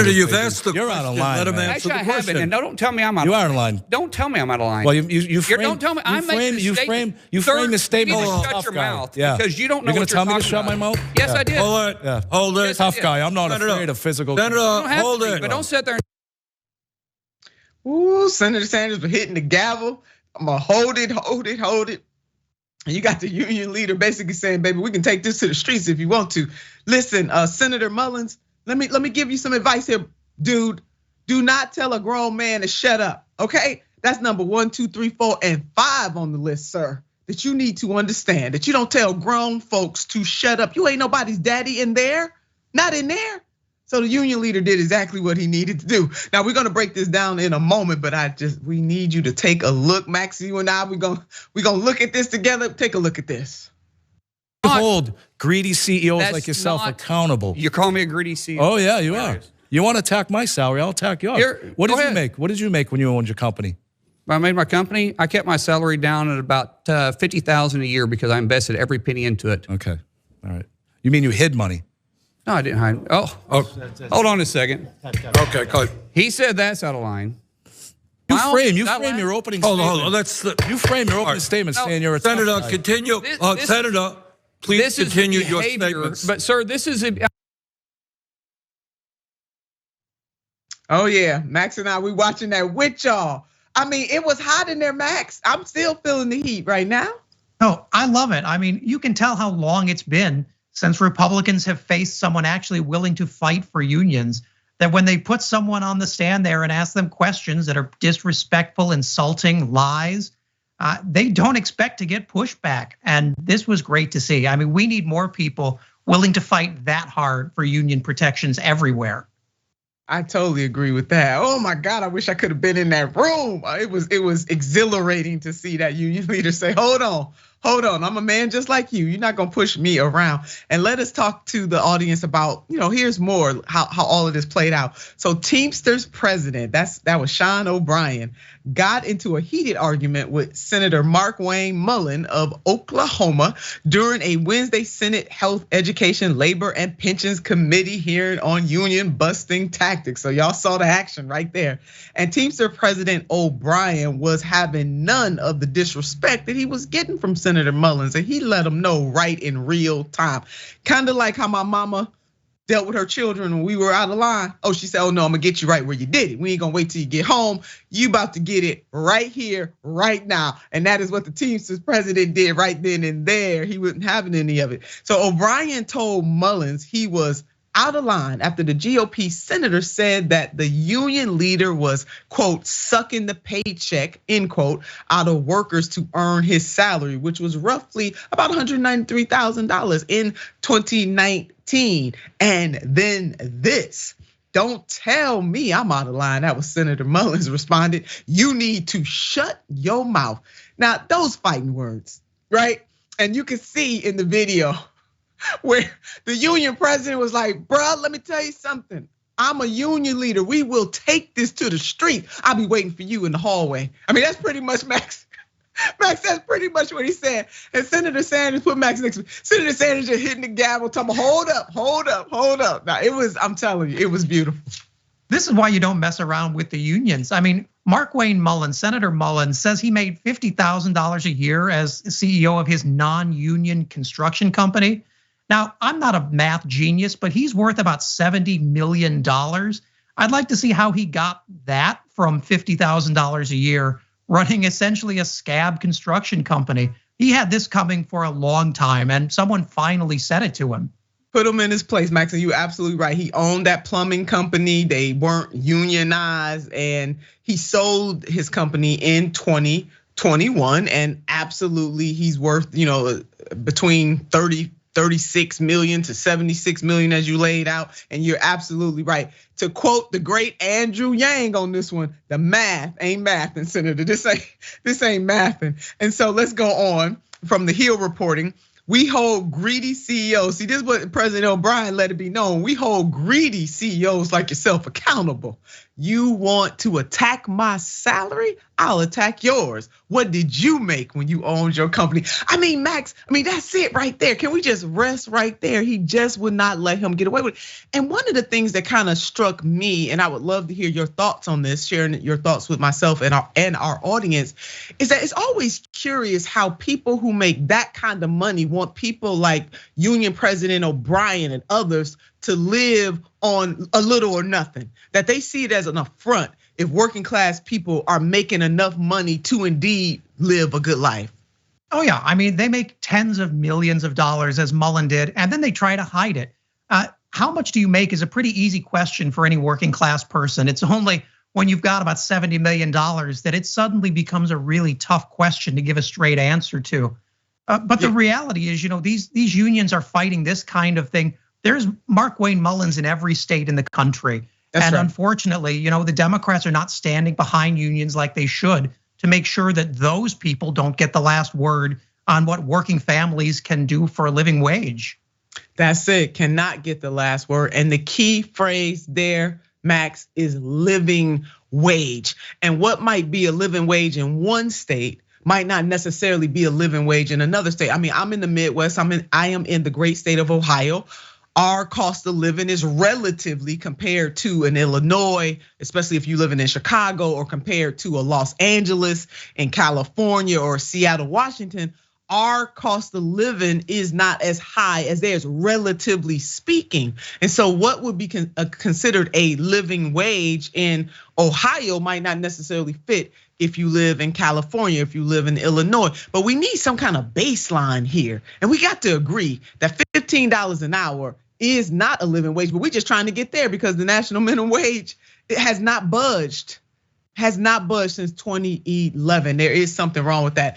You've asked the You're question. out of line. Let him answer Actually, the I question. haven't, and don't tell me I'm out of line. You are out of line. Don't tell me I'm out of line. Well, you frame. Don't tell me. I'm making a statement. You frame the statement You need like to a shut tough your guy. mouth Yeah. because you don't know You're what gonna you're tell me to talking shut my about. mouth? Yes, Yeah. I did. Hold it. Yeah. Hold it. Tough did. guy. I'm not Senator, afraid of physical. Senator, You don't have hold to be, it. but don't sit there. Ooh, Senator Sanders was hitting the gavel. I'm gonna hold it. And you got the union leader basically saying, baby, we can take this to the streets if you want to. Listen, Senator Mullins, let me give you some advice here, dude. Do not tell a grown man to shut up, okay? That's number 1, 2, 3, 4, and 5 on the list, sir. That you need to understand, that you don't tell grown folks to shut up. You ain't nobody's daddy in there, not in there. So the union leader did exactly what he needed to do. Now we're gonna break this down in a moment, but we need you to take a look, Max. You and I, we're gonna look at this together. Take a look at this. Hold greedy CEOs That's like yourself not- accountable. You're calling me a greedy CEO. Oh yeah, you are. You want to attack my salary? I'll attack yours. What did you make? What did you make when you owned your company? When I made my company, I kept my salary down at about $50,000 a year because I invested every penny into it. Okay, all right. You mean you hid money? No, I didn't hide. Oh, hold on a second. Okay, go. He said that's out of line. You frame your opening statement. Hold on. That's the. You frame your opening statement saying you're a tough Senator, guy. continue. This- Senator, please This is continue your behavior, statements. but sir, this is a. Oh yeah, Max and I, we watching that with y'all. I mean, it was hot in there, Max. I'm still feeling the heat right now. No, I love it. I mean, you can tell how long it's been since Republicans have faced someone actually willing to fight for unions, that when they put someone on the stand there and ask them questions that are disrespectful, insulting, lies, they don't expect to get pushback. And this was great to see. I mean, we need more people willing to fight that hard for union protections everywhere. I totally agree with that. Oh my God, I wish I could have been in that room. It was exhilarating to see that union leader say, hold on, I'm a man just like you. You're not gonna push me around. And let us talk to the audience about, here's more how all of this played out. So Teamsters president, that was Sean O'Brien, got into a heated argument with Senator Markwayne Mullin of Oklahoma during a Wednesday Senate Health, Education, Labor, and Pensions Committee hearing on union busting tactics. So y'all saw the action right there. And Teamster President O'Brien was having none of the disrespect that he was getting from Senator Mullins, and he let him know right in real time. Kind of like how my mama dealt with her children when we were out of line. Oh, she said, oh no, I'm gonna get you right where you did it. We ain't gonna wait till you get home. You about to get it right here, right now. And that is what the Teamsters president did right then and there. He wasn't having any of it. So O'Brien told Mullins he was out of line after the GOP senator said that the union leader was, quote, sucking the paycheck, end quote, out of workers to earn his salary, which was roughly about $193,000 in 2019. And then this. Don't tell me I'm out of line. That was Senator Mullins responded. You need to shut your mouth. Now, those fighting words, right? And you can see in the video where the union president was like, bruh, let me tell you something. I'm a union leader. We will take this to the street. I'll be waiting for you in the hallway. I mean, that's pretty much Max. Max, that's pretty much what he said. And Senator Sanders put Max next to me. Senator Sanders just hitting the gavel, talking, hold up. Now, I'm telling you, it was beautiful. This is why you don't mess around with the unions. I mean, Markwayne Mullin, Senator Mullin, says he made $50,000 a year as CEO of his non-union construction company. Now, I'm not a math genius, but he's worth about $70 million. I'd like to see how he got that from $50,000 a year, running essentially a scab construction company. He had this coming for a long time, and someone finally said it to him. Put him in his place, Max, and you're absolutely right. He owned that plumbing company. They weren't unionized, and he sold his company in 2021. And absolutely, he's worth, between 36 million to 76 million as you laid out. And you're absolutely right. To quote the great Andrew Yang on this one, the math ain't mathin', Senator. This ain't mathin'. And so let's go on from the Hill reporting. We hold greedy CEOs. See, this is what President O'Brien let it be known. We hold greedy CEOs like yourself accountable. You want to attack my salary? I'll attack yours. What did you make when you owned your company? I mean, Max, that's it right there. Can we just rest right there? He just would not let him get away with it. And one of the things that kind of struck me, and I would love to hear your thoughts on this, sharing your thoughts with myself and our audience, is that it's always curious how people who make that kind of money want people like Union President O'Brien and others to live on a little or nothing, that they see it as an affront if working class people are making enough money to indeed live a good life. Oh yeah, they make tens of millions of dollars as Mullin did, and then they try to hide it. How much do you make is a pretty easy question for any working class person. It's only when you've got about $70 million that it suddenly becomes a really tough question to give a straight answer to. But the reality is, these unions are fighting this kind of thing. There's Markwayne Mullins in every state in the country. That's right. Unfortunately, the Democrats are not standing behind unions like they should to make sure that those people don't get the last word on what working families can do for a living wage. That's it, cannot get the last word. And the key phrase there, Max, is living wage. And what might be a living wage in one state might not necessarily be a living wage in another state. I'm in the Midwest, I am in the great state of Ohio. Our cost of living is relatively compared to an Illinois, especially if you're living in Chicago, or compared to a Los Angeles in California or Seattle, Washington. Our cost of living is not as high as theirs, relatively speaking. And so what would be considered a living wage in Ohio might not necessarily fit if you live in California, if you live in Illinois. But we need some kind of baseline here. And we got to agree that $15 an hour is not a living wage, but we're just trying to get there because the national minimum wage, it has not budged since 2011. There is something wrong with that.